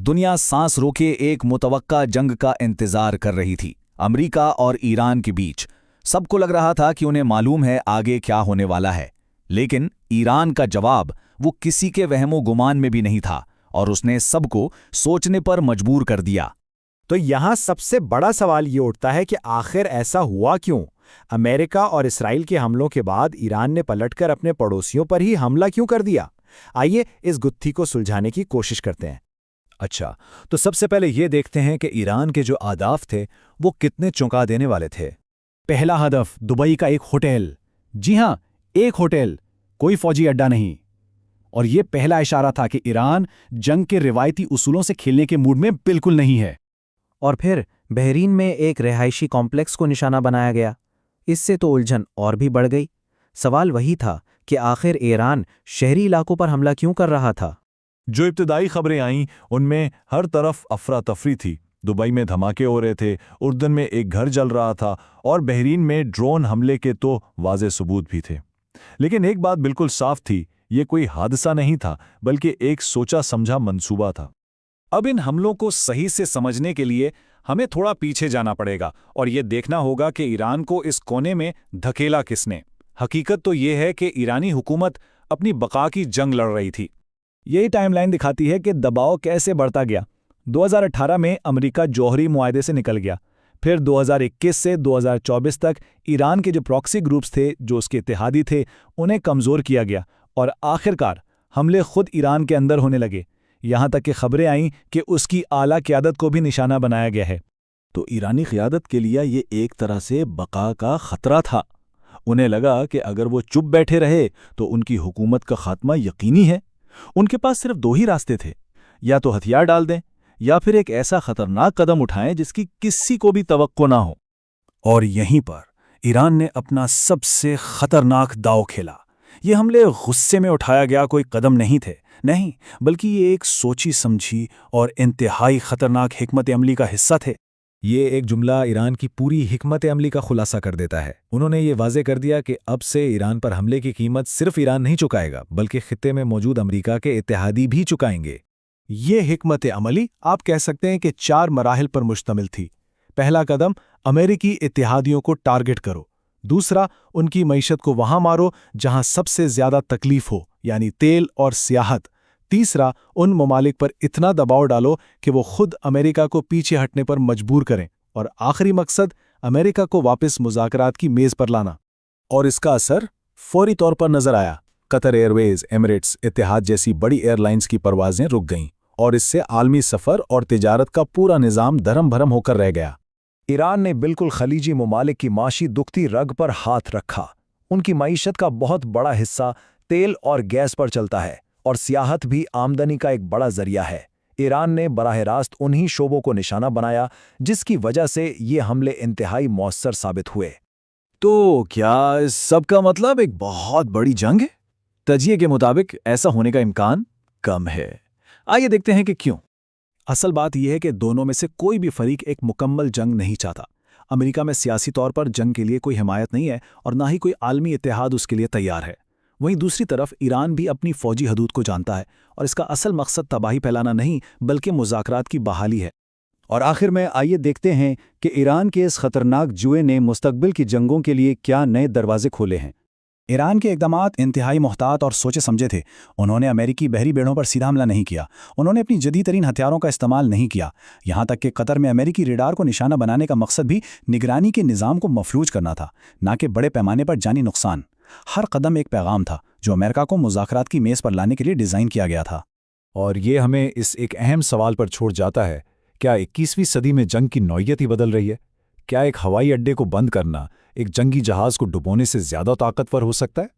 दुनिया सांस रोके एक मुतवक्का जंग का इंतजार कर रही थी, अमेरिका और ईरान के बीच। सबको लग रहा था कि उन्हें मालूम है आगे क्या होने वाला है, लेकिन ईरान का जवाब वो किसी के वहमो गुमान में भी नहीं था और उसने सबको सोचने पर मजबूर कर दिया। तो यहाँ सबसे बड़ा सवाल ये उठता है कि आखिर ऐसा हुआ क्यों? अमेरिका और इसराइल के हमलों के बाद ईरान ने पलटकर अपने पड़ोसियों पर ही हमला क्यों कर दिया? आइए इस गुत्थी को सुलझाने की कोशिश करते हैं। अच्छा, तो सबसे पहले ये देखते हैं कि ईरान के जो अहदाफ थे वो कितने चौंका देने वाले थे। पहला हदफ दुबई का एक होटल। जी हां, एक होटल, कोई फौजी अड्डा नहीं। और ये पहला इशारा था कि ईरान जंग के रिवायती उसूलों से खेलने के मूड में बिल्कुल नहीं है। और फिर बहरीन में एक रिहायशी कॉम्प्लेक्स को निशाना बनाया गया। इससे तो उलझन और भी बढ़ गई। सवाल वही था कि आखिर ईरान शहरी इलाकों पर हमला क्यों कर रहा था? जो इब्तदाई खबरें आईं उनमें हर तरफ अफरा तफरी थी। दुबई में धमाके हो रहे थे, उर्दन में एक घर जल रहा था और बहरीन में ड्रोन हमले के तो वाज़े सबूत भी थे। लेकिन एक बात बिल्कुल साफ थी, ये कोई हादसा नहीं था बल्कि एक सोचा समझा मंसूबा था। अब इन हमलों को सही से समझने के लिए हमें थोड़ा पीछे जाना पड़ेगा और ये देखना होगा कि ईरान को इस कोने में धकेला किसने। हकीकत तो ये है कि ईरानी हुकूमत अपनी बका की जंग लड़ रही थी। यही टाइमलाइन दिखाती है कि दबाव कैसे बढ़ता गया। 2018 में अमेरिका जौहरी मुआहदे से निकल गया। फिर 2021 से 2024 तक ईरान के जो प्रॉक्सी ग्रुप्स थे, जो उसके इत्तेहादी थे, उन्हें कमज़ोर किया गया और आखिरकार हमले खुद ईरान के अंदर होने लगे। यहाँ तक कि खबरें आईं कि उसकी आला क़यादत को भी निशाना बनाया गया है। तो ईरानी क़यादत के लिए ये एक तरह से बका का खतरा था। उन्हें लगा कि अगर वो चुप बैठे रहे तो उनकी हुकूमत का खात्मा यकीनी है। उनके पास सिर्फ दो ही रास्ते थे, या तो हथियार डाल दें या फिर एक ऐसा खतरनाक कदम उठाएं जिसकी किसी को भी तवक्को ना हो। और यहीं पर ईरान ने अपना सबसे खतरनाक दांव खेला। ये हमले गुस्से में उठाया गया कोई कदम नहीं थे, नहीं, बल्कि ये एक सोची समझी और इंतहाई खतरनाक हिकमत अमली का हिस्सा थे। ये एक जुमला ईरान की पूरी हिकमत अमली का खुलासा कर देता है। उन्होंने ये वाज़े कर दिया कि अब से ईरान पर हमले की कीमत सिर्फ ईरान नहीं चुकाएगा, बल्कि खित्ते में मौजूद अमेरिका के इत्तेहादी भी चुकाएंगे। ये हिकमत अमली आप कह सकते हैं कि 4 मराहिल पर मुश्तमिल थी। पहला कदम, अमेरिकी इत्तेहादियों को टारगेट करो। दूसरा, उनकी मईशत को वहां मारो जहां सबसे ज्यादा तकलीफ हो, यानी तेल और सियाहत। तीसरा, उन ममालिक पर इतना दबाव डालो कि वो खुद अमेरिका को पीछे हटने पर मजबूर करें। और आखिरी मकसद, अमेरिका को वापस मुज़ाकरात की मेज़ पर लाना। और इसका असर फौरी तौर पर नजर आया। कतर एयरवेज, एमिरेट्स, इत्तेहाद जैसी बड़ी एयरलाइंस की परवाजें रुक गईं और इससे आलमी सफ़र और तिजारत का पूरा निज़ाम धर्म भरम होकर रह गया। ईरान ने बिल्कुल खलीजी ममालिक की माशी दुखती रग पर हाथ रखा। उनकी मईशत का बहुत बड़ा हिस्सा तेल और गैस पर चलता है और सियाहत भी आमदनी का एक बड़ा जरिया है। ईरान ने बराह रास्त उन्हीं शोबों को निशाना बनाया जिसकी वजह से ये हमले इंतहाई मौसर साबित हुए। तो क्या इस सब का मतलब एक बहुत बड़ी जंग है? तजिए के मुताबिक ऐसा होने का इम्कान कम है। आइए देखते हैं कि क्यों। असल बात यह है कि दोनों में से कोई भी फरीक एक मुकम्मल जंग नहीं चाहता। अमेरिका में सियासी तौर पर जंग के लिए कोई हिमायत नहीं है और ना ही कोई आलमी इत्तेहाद उसके लिए तैयार है। वहीं दूसरी तरफ ईरान भी अपनी फौजी हदूद को जानता है और इसका असल मकसद तबाही फैलाना नहीं बल्कि मुज़ाकरात की बहाली है। और आखिर में आइए देखते हैं कि ईरान के इस खतरनाक जुए ने मुस्तकबिल की जंगों के लिए क्या नए दरवाजे खोले हैं। ईरान के इक़दामात इंतहाई मोहतात और सोचे समझे थे। उन्होंने अमेरिकी बहरी बेड़ों पर सीधा हमला नहीं किया। उन्होंने अपनी जदीद तरीन हथियारों का इस्तेमाल नहीं किया। यहाँ तक कि कतर में अमेरिकी रेडार को निशाना बनाने का मकसद भी निगरानी के निज़ाम को मफलूज करना था, ना कि बड़े पैमाने पर जानी नुकसान। हर कदम एक पैगाम था जो अमेरिका को मुज़ाकरात की मेज़ पर लाने के लिए डिज़ाइन किया गया था। और ये हमें इस एक अहम सवाल पर छोड़ जाता है, क्या 21वीं सदी में जंग की नौइयत ही बदल रही है? क्या एक हवाई अड्डे को बंद करना एक जंगी जहाज़ को डुबोने से ज़्यादा ताकतवर हो सकता है?